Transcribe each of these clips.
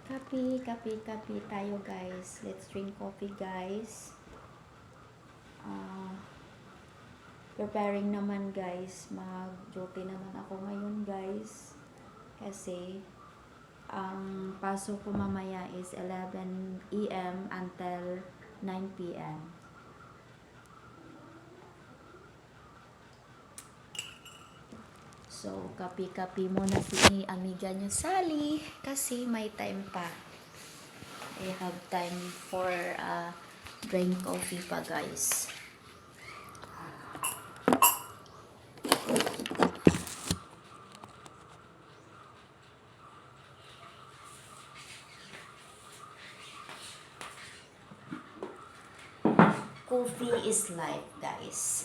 Kape tayo guys. Let's drink coffee guys. Preparing naman guys. Mag-duty naman ako ngayon guys. Kasi ang pasok ko mamaya is 11 AM until 9 PM. So, kape muna si amiga niya Sally kasi may time pa. I have time for drink coffee pa guys. Coffee is life guys.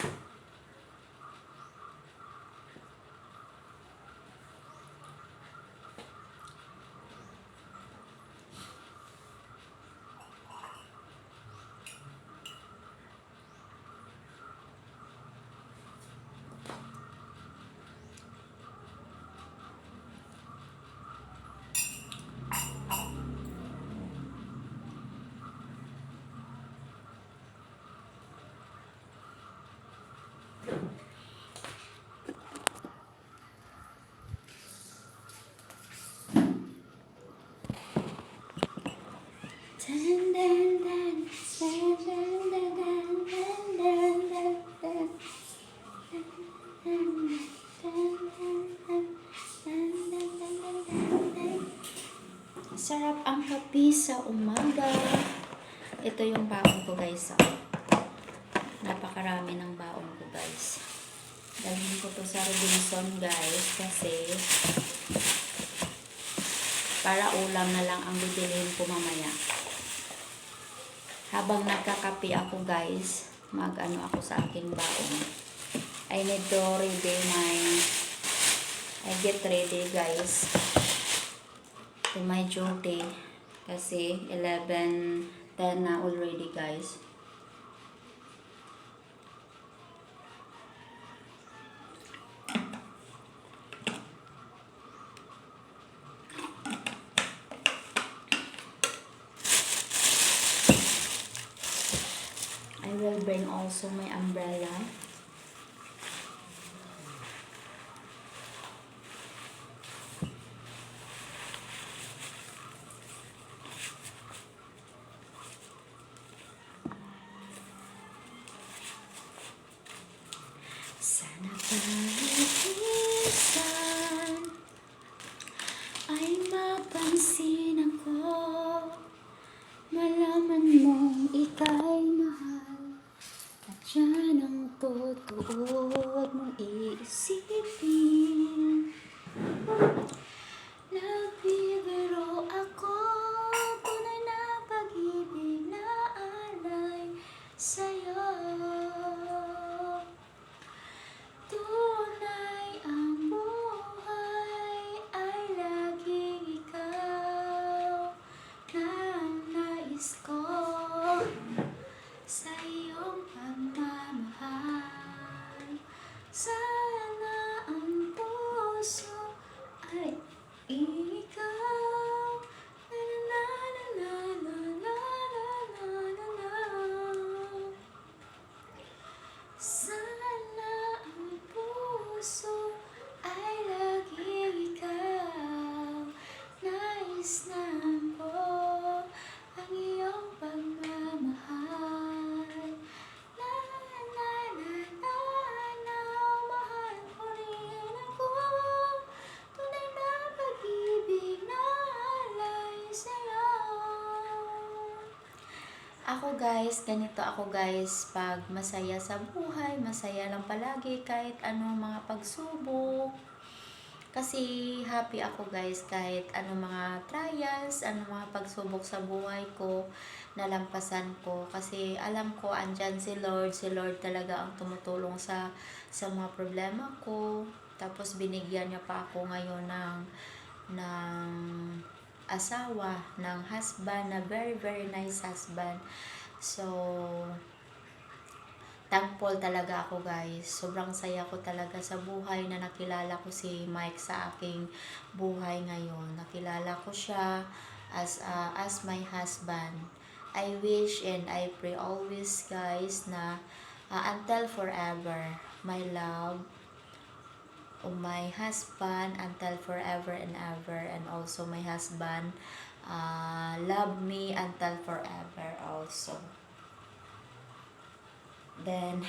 Sarap ang kape sa umaga. Ito yung baon ko guys. Napakarami ng baon ko guys. Dalhin ko to sa Robinson guys kasi para ulam na lang ang bibilihin ko mamaya. Habang nagkakape ako guys, mag-ano ako sa aking baon. I need to ready I get ready guys to my duty kasi 11:10 na already guys. I will bring also my umbrella. Sana pahisan ay mapansin ako, malaman mong ika'y mahal, at yan ang tutuod mong iisipin. Nagbibiro ako, tunay na pag-ibig na alay sa'yo. Tunay ang buhay ay laging ikaw na nais ko sa iyong pagmamahal. Sana ang puso ay ikaw. Na na na na na na na na na. Sana ang puso ay laging ikaw. Nais ko ang iyong pagmamahal. Na na na na na, mahal mo rin ako. Tunay na pag-ibig na alay sa'yo. Ako guys, ganito ako guys, pag masaya sa buhay, masaya lang palagi kahit anong mga pagsubok. Kasi happy ako guys kahit anong mga trials, anong mga pagsubok sa buhay ko, nalampasan ko. Kasi alam ko andyan si Lord talaga ang tumutulong sa mga problema ko. Tapos binigyan niya pa ako ngayon ng asawa, ng husband na very very nice husband. So thankful talaga ako guys. Sobrang saya ko talaga sa buhay na nakilala ko si Mike sa aking buhay ngayon. Nakilala ko siya as my husband. I wish and I pray always guys na until forever, my love of my husband until forever and ever, and also my husband love me until forever also. Then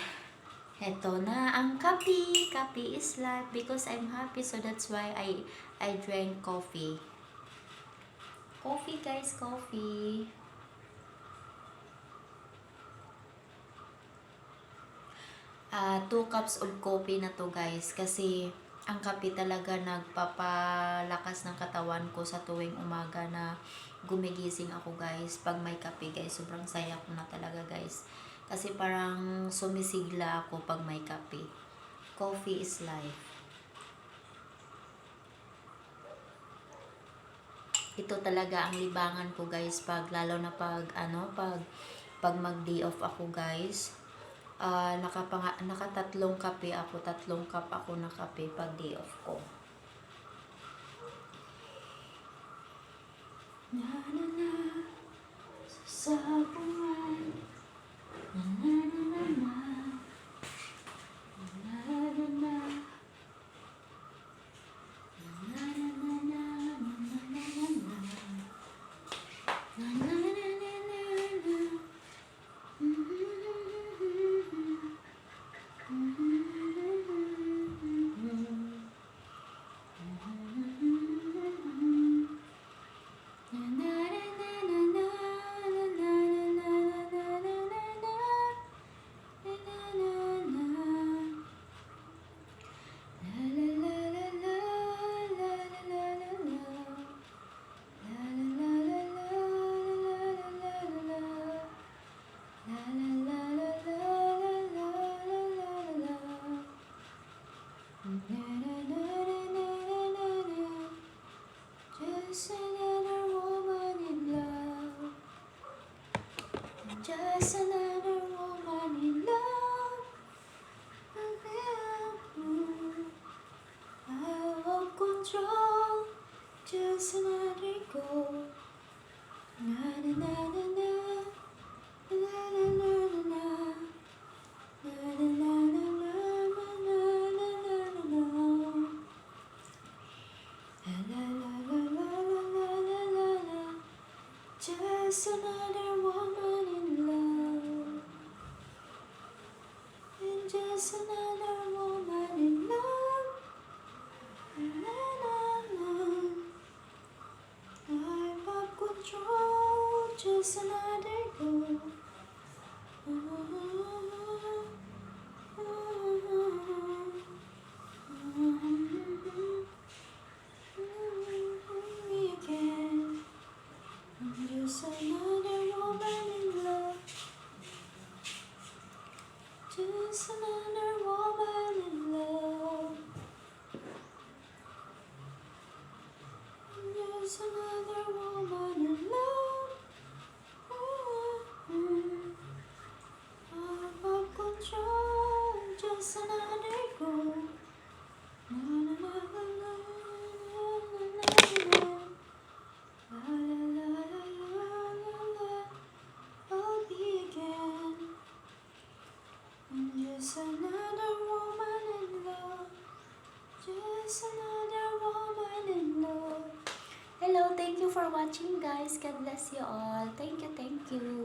eto na ang kape. Kape is life because I'm happy, so that's why I drank coffee. Coffee guys, coffee. 2 cups of coffee na to guys, kasi ang kape talaga nagpapalakas ng katawan ko sa tuwing umaga na gumigising ako guys. Pag may kape guys, sobrang saya ko na talaga guys. Kasi parang sumisigla ako pag may kape. Coffee is life. Ito talaga ang libangan ko guys, lalo na pag mag day off ako guys. Nakatatlong kape ako, 3 cup ako na kape pag day off ko. Na na na sa buwan, na na na na na na na just another woman in love. Just another woman in love. I want control. Just another goal. Na na na na na. Na na na na na. Na na na na na. Na na na na na. La la la la la la la la la. Just another woman in love. And just another woman in love. La la la. I want control. Just another goal. Weekend. Just another woman in love. Just another woman in love. Just another woman in love. I want control. Just another goal. Na na na na na na na na. La la la la la la. I'll be again. Just another woman in love. Just another woman in love. Hello, thank you for watching guys. God bless you all. Thank you, thank you.